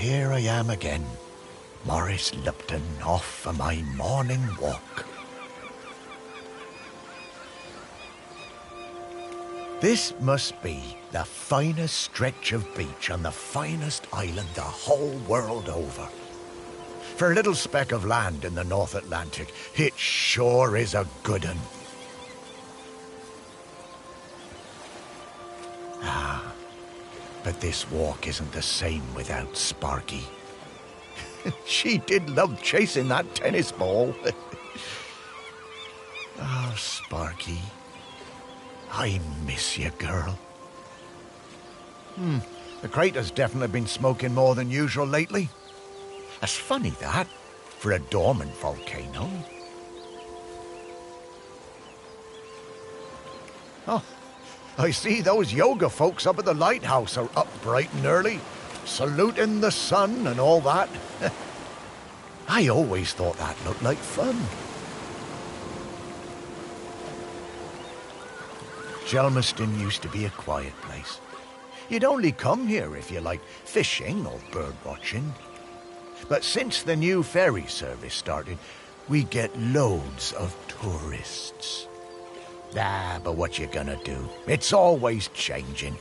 here I am again, Morris Lupton, off for my morning walk. This must be the finest stretch of beach on the finest island the whole world over. For a little speck of land in the North Atlantic, it sure is a good un. Ah, but this walk isn't the same without Sparky. She did love chasing that tennis ball. Oh, Sparky, I miss you, girl. The crater's definitely been smoking more than usual lately. That's funny, that, for a dormant volcano. Oh, I see those yoga folks up at the lighthouse are up bright and early, saluting the sun and all that. I always thought that looked like fun. Shelmerston used to be a quiet place. You'd only come here if you liked fishing or bird watching. But since the new ferry service started, we get loads of tourists. Ah, but what you gonna do? It's always changing.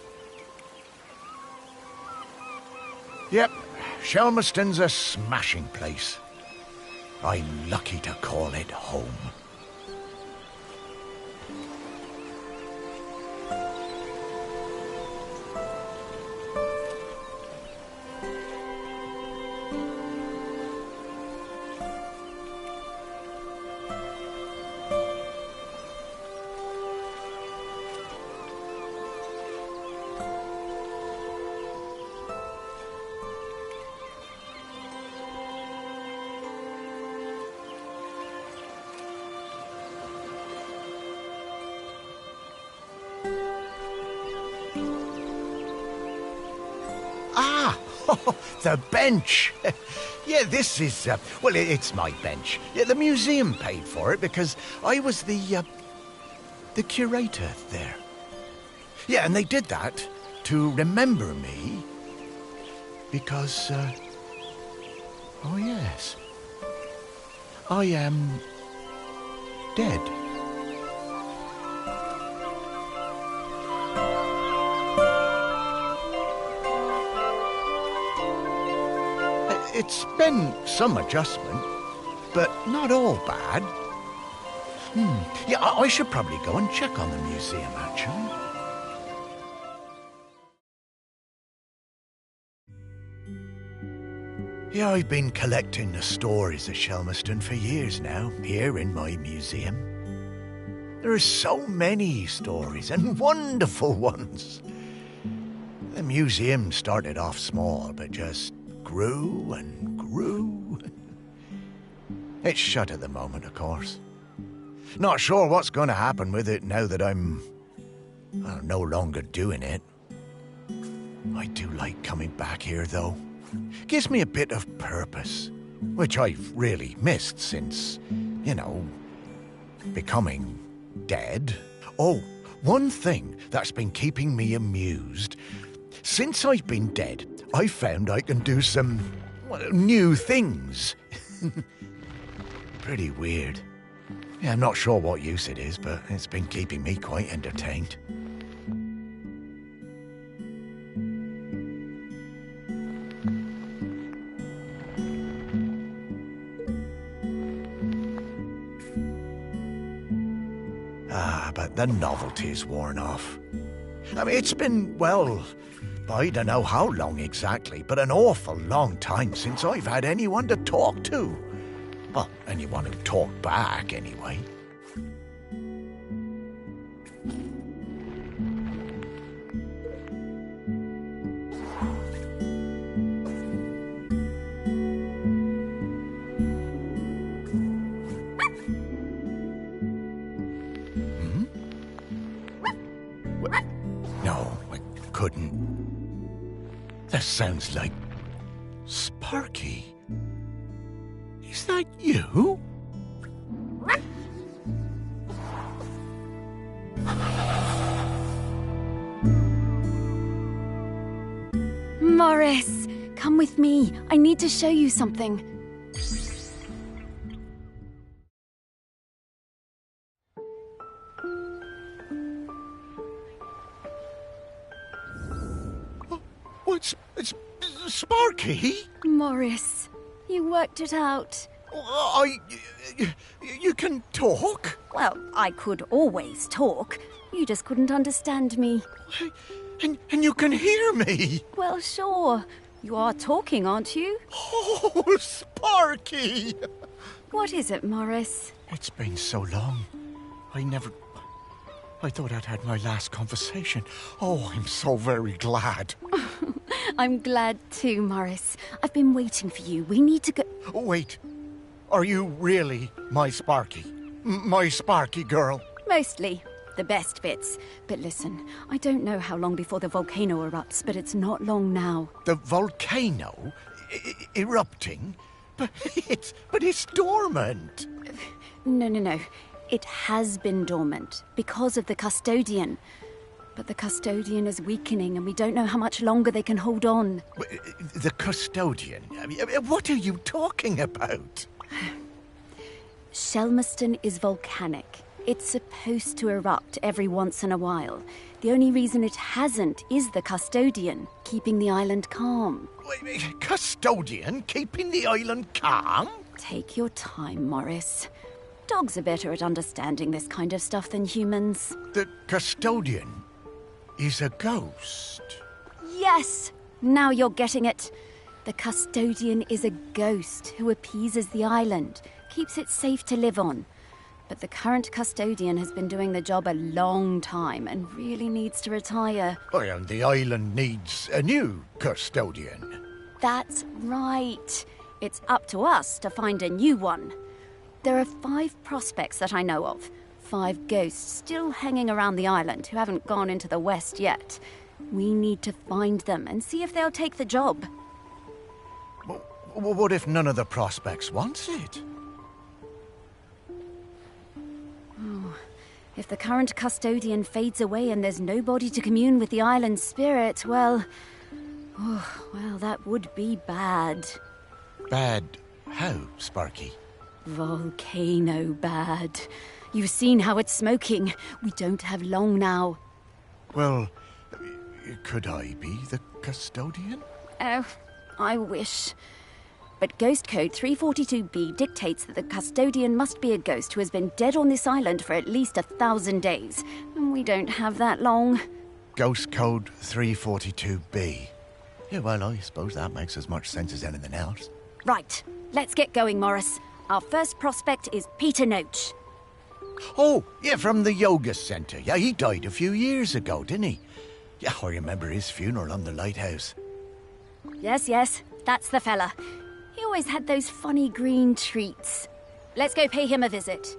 Yep, Shelmerston's a smashing place. I'm lucky to call it home. Ah, the bench. Yeah, this is, well, it's my bench. Yeah, the museum paid for it because I was the curator there. Yeah, and they did that to remember me because, oh yes, I am dead. It's been some adjustment, but not all bad. Yeah, I should probably go and check on the museum, actually. Yeah, I've been collecting the stories of Shelmerston for years now, here in my museum. There are so many stories, and wonderful ones. The museum started off small, but just grew and grew. It's shut at the moment, of course. Not sure what's going to happen with it now that I'm no longer doing it. I do like coming back here, though. Gives me a bit of purpose, which I've really missed since, you know, becoming dead. Oh, one thing that's been keeping me amused. Since I've been dead, I found I can do some, well, new things. Pretty weird. Yeah, I'm not sure what use it is, but it's been keeping me quite entertained. Ah, but the novelty's worn off. I mean, it's been, well, I don't know how long exactly, but an awful long time since I've had anyone to talk to. Well, anyone who talked back, anyway. No, I couldn't. That sounds like Sparky. Is that you? Morris, Come with me. I need to show you something. Oh, it's Sparky? Morris, you worked it out. You can talk? Well, I could always talk. You just couldn't understand me. And you can hear me? Well, sure. You are talking, aren't you? Oh, Sparky! What is it, Morris? It's been so long. I thought I'd had my last conversation. Oh, I'm so very glad. I'm glad too, Morris. I've been waiting for you. We need to go... Oh, wait. Are you really my Sparky? My Sparky girl? Mostly. The best bits. But listen, I don't know how long before the volcano erupts, but it's not long now. The volcano? Erupting? But it's dormant. No. It has been dormant because of the custodian. But the custodian is weakening and we don't know how much longer they can hold on. The custodian? What are you talking about? Shelmerston is volcanic. It's supposed to erupt every once in a while. The only reason it hasn't is the custodian, keeping the island calm. Custodian keeping the island calm? Take your time, Morris. Dogs are better at understanding this kind of stuff than humans. The custodian is a ghost. Yes! Now you're getting it. The custodian is a ghost who appeases the island, keeps it safe to live on. But the current custodian has been doing the job a long time and really needs to retire. Well, and the island needs a new custodian. That's right. It's up to us to find a new one. There are 5 prospects that I know of. 5 ghosts still hanging around the island who haven't gone into the west yet. We need to find them and see if they'll take the job. What if none of the prospects wants it? If the current custodian fades away and there's nobody to commune with the island's spirit, well, that would be bad. Bad how, Sparky? Volcano bad. You've seen how it's smoking. We don't have long now. Well, could I be the custodian? Oh, I wish. But Ghost Code 342B dictates that the custodian must be a ghost who has been dead on this island for at least 1,000 days. And we don't have that long. Ghost Code 342B. Yeah, well, I suppose that makes as much sense as anything else. Right. Let's get going, Morris. Our first prospect is Peter Noach. Oh, yeah, from the yoga centre. Yeah, he died a few years ago, didn't he? Yeah, I remember his funeral on the lighthouse. Yes, that's the fella. He always had those funny green treats. Let's go pay him a visit.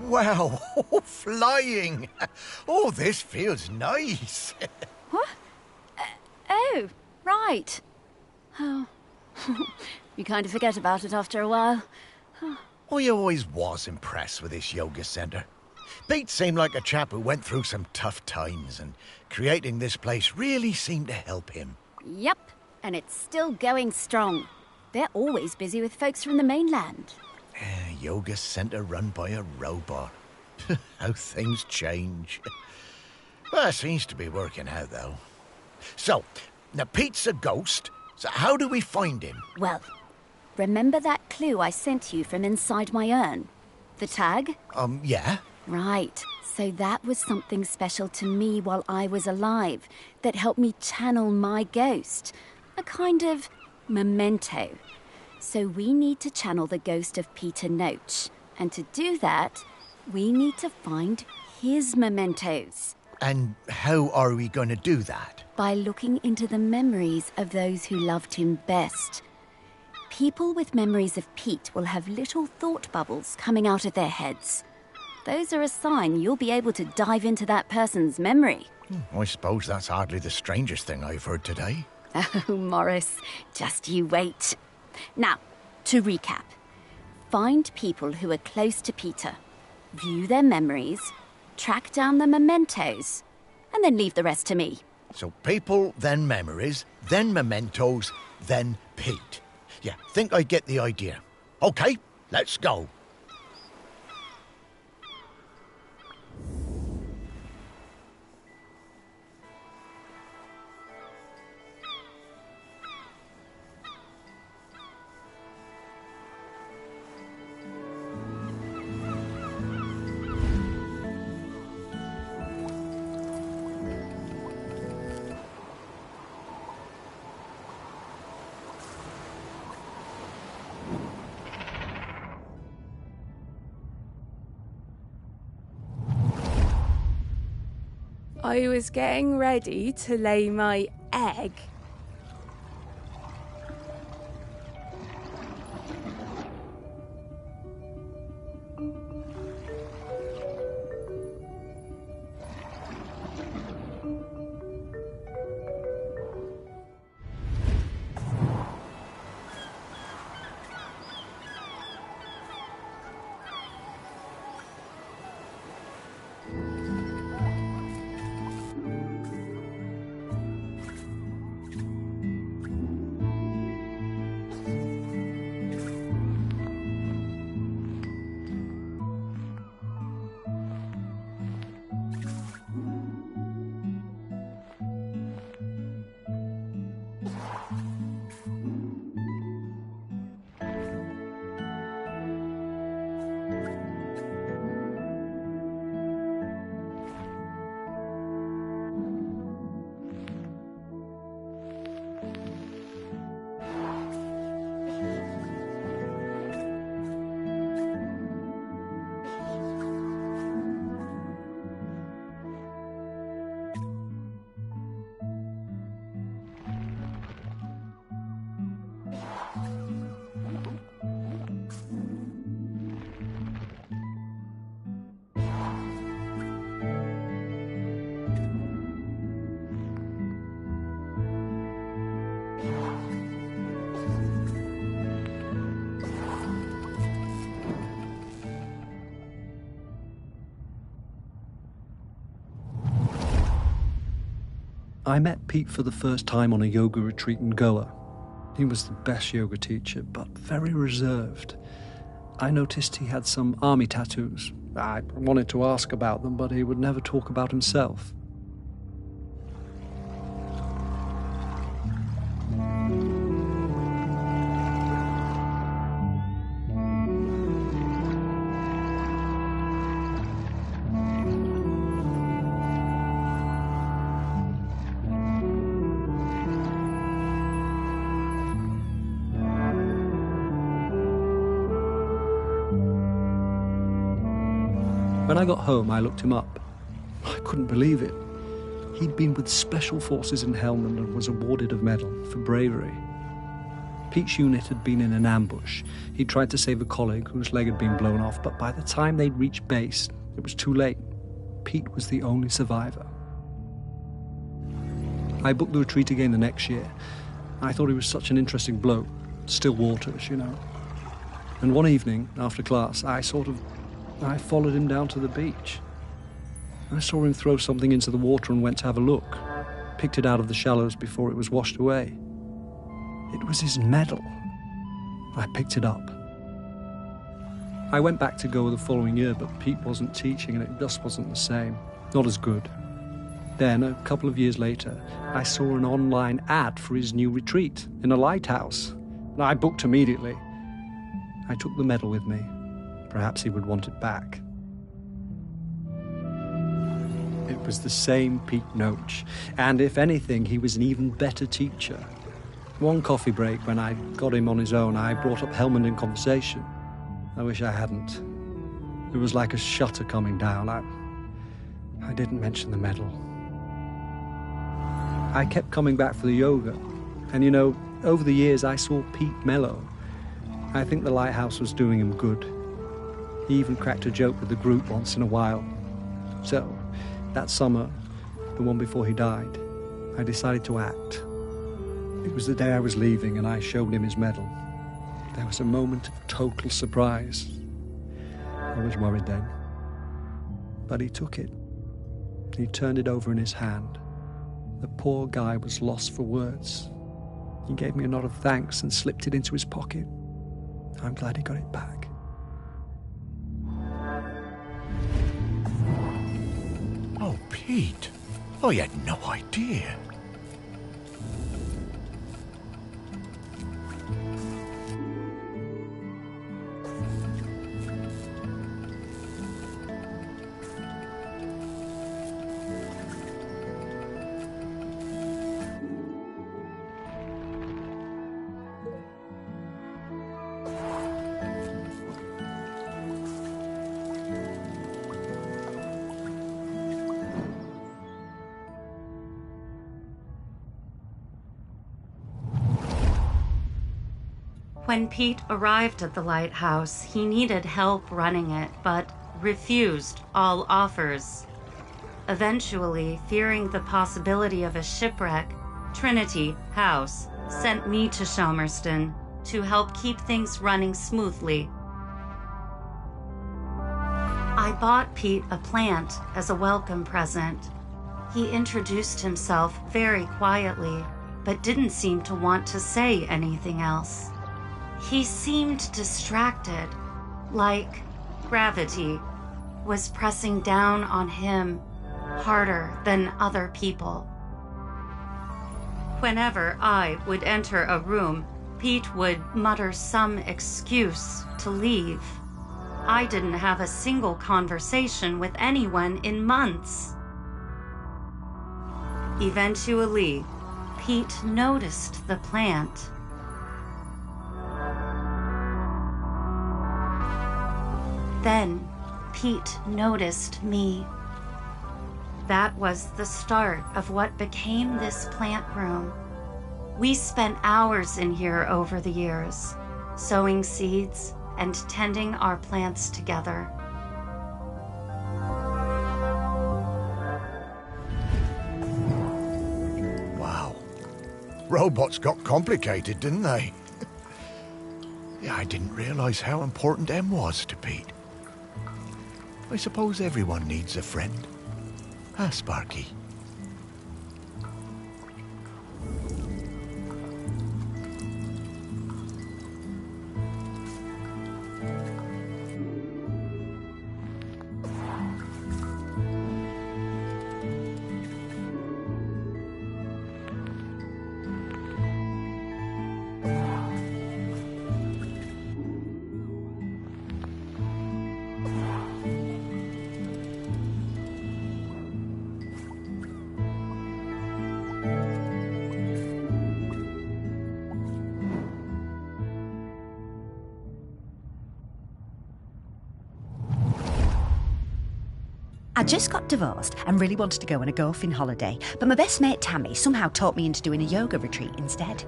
Wow, flying! Oh, this feels nice. What? Oh, right. Oh, you kind of forget about it after a while. I always was impressed with this yoga centre. Pete seemed like a chap who went through some tough times, and creating this place really seemed to help him. Yep, and it's still going strong. They're always busy with folks from the mainland. Yoga centre run by a robot. How things change. Well, it seems to be working out, though. So, now Pete's a ghost, so how do we find him? Well, remember that clue I sent you from inside my urn? The tag? Yeah. Right. So that was something special to me while I was alive that helped me channel my ghost. A kind of memento. So we need to channel the ghost of Peter Noach. And to do that, we need to find his mementos. And how are we going to do that? By looking into the memories of those who loved him best. People with memories of Pete will have little thought bubbles coming out of their heads. Those are a sign you'll be able to dive into that person's memory. I suppose that's hardly the strangest thing I've heard today. Oh, Morris, just you wait. Now, to recap. Find people who are close to Peter, view their memories, track down the mementos, and then leave the rest to me. So people, then memories, then mementos, then Pete. Yeah, think I get the idea. Okay, let's go. I was getting ready to lay my egg. I met Pete for the first time on a yoga retreat in Goa. He was the best yoga teacher, but very reserved. I noticed he had some army tattoos. I wanted to ask about them, but he would never talk about himself. When I got home, I looked him up. I couldn't believe it. He'd been with Special Forces in Helmand and was awarded a medal for bravery. Pete's unit had been in an ambush. He'd tried to save a colleague whose leg had been blown off, but by the time they'd reached base, it was too late. Pete was the only survivor. I booked the retreat again the next year. I thought he was such an interesting bloke. Still waters, you know. And one evening, after class, I followed him down to the beach. I saw him throw something into the water and went to have a look. Picked it out of the shallows before it was washed away. It was his medal. I picked it up. I went back to Goa the following year, but Pete wasn't teaching and it just wasn't the same. Not as good. Then, a couple of years later, I saw an online ad for his new retreat in a lighthouse. I booked immediately. I took the medal with me. Perhaps he would want it back. It was the same Pete Noach, and if anything, he was an even better teacher. One coffee break, when I got him on his own, I brought up Helmand in conversation. I wish I hadn't. It was like a shutter coming down. I didn't mention the medal. I kept coming back for the yoga, and you know, over the years I saw Pete mellow. I think the lighthouse was doing him good. He even cracked a joke with the group once in a while. So, that summer, the one before he died, I decided to act. It was the day I was leaving and I showed him his medal. There was a moment of total surprise. I was worried then. But he took it. He turned it over in his hand. The poor guy was lost for words. He gave me a nod of thanks and slipped it into his pocket. I'm glad he got it back. Oh, Pete. I had no idea. When Pete arrived at the lighthouse, he needed help running it, but refused all offers. Eventually, fearing the possibility of a shipwreck, Trinity House sent me to Shelmerston to help keep things running smoothly. I bought Pete a plant as a welcome present. He introduced himself very quietly, but didn't seem to want to say anything else. He seemed distracted, like gravity was pressing down on him harder than other people. Whenever I would enter a room, Pete would mutter some excuse to leave. I didn't have a single conversation with anyone in months. Eventually, Pete noticed the plant. Then, Pete noticed me. That was the start of what became this plant room. We spent hours in here over the years, sowing seeds and tending our plants together. Wow. Robots got complicated, didn't they? Yeah, I didn't realize how important M was to Pete. I suppose everyone needs a friend. Huh, Sparky? I just got divorced and really wanted to go on a golfing holiday, but my best mate Tammy somehow talked me into doing a yoga retreat instead.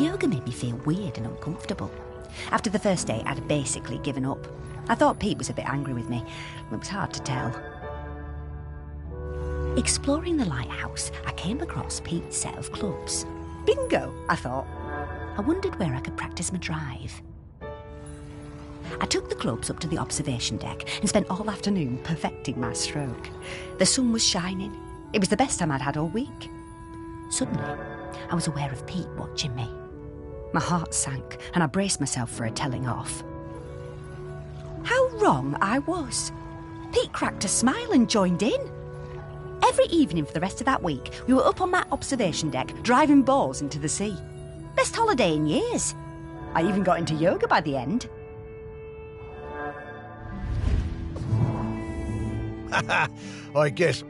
Yoga made me feel weird and uncomfortable. After the first day, I'd basically given up. I thought Pete was a bit angry with me. It was hard to tell. Exploring the lighthouse, I came across Pete's set of clubs. Bingo, I thought. I wondered where I could practice my drive. I took the clubs up to the observation deck and spent all afternoon perfecting my stroke. The sun was shining. It was the best time I'd had all week. Suddenly, I was aware of Pete watching me. My heart sank and I braced myself for a telling off. How wrong I was. Pete cracked a smile and joined in. Every evening for the rest of that week, we were up on that observation deck, driving balls into the sea. Best holiday in years. I even got into yoga by the end. I guess...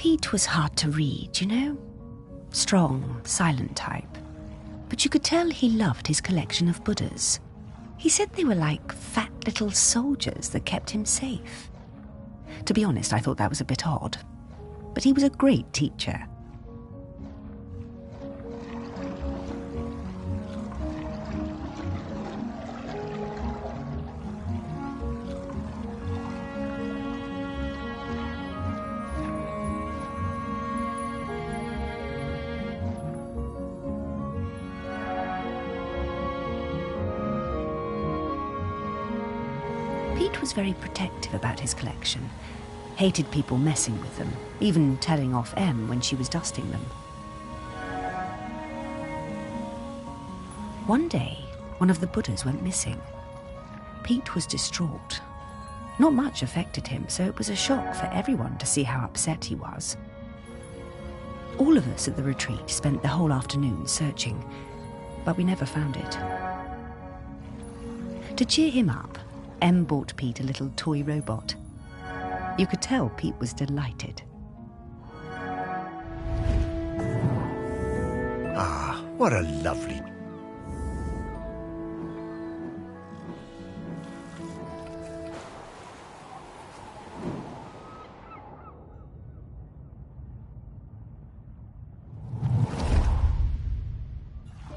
Pete was hard to read, you know? Strong, silent type. But you could tell he loved his collection of Buddhas. He said they were like fat little soldiers that kept him safe. To be honest, I thought that was a bit odd. But he was a great teacher. Pete was very protective about his collection, hated people messing with them, even telling off Em when she was dusting them. One day, one of the Buddhas went missing. Pete was distraught. Not much affected him, so it was a shock for everyone to see how upset he was. All of us at the retreat spent the whole afternoon searching, but we never found it. To cheer him up, Em bought Pete a little toy robot. You could tell Pete was delighted. Ah, what a lovely...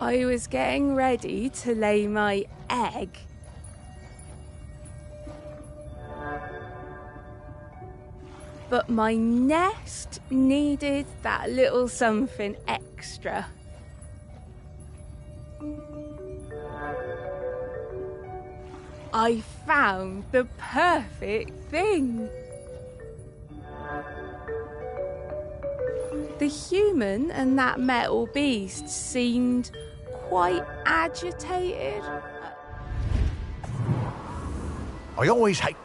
I was getting ready to lay my egg. But my nest needed that little something extra. I found the perfect thing. The human and that metal beast seemed quite agitated. I always hate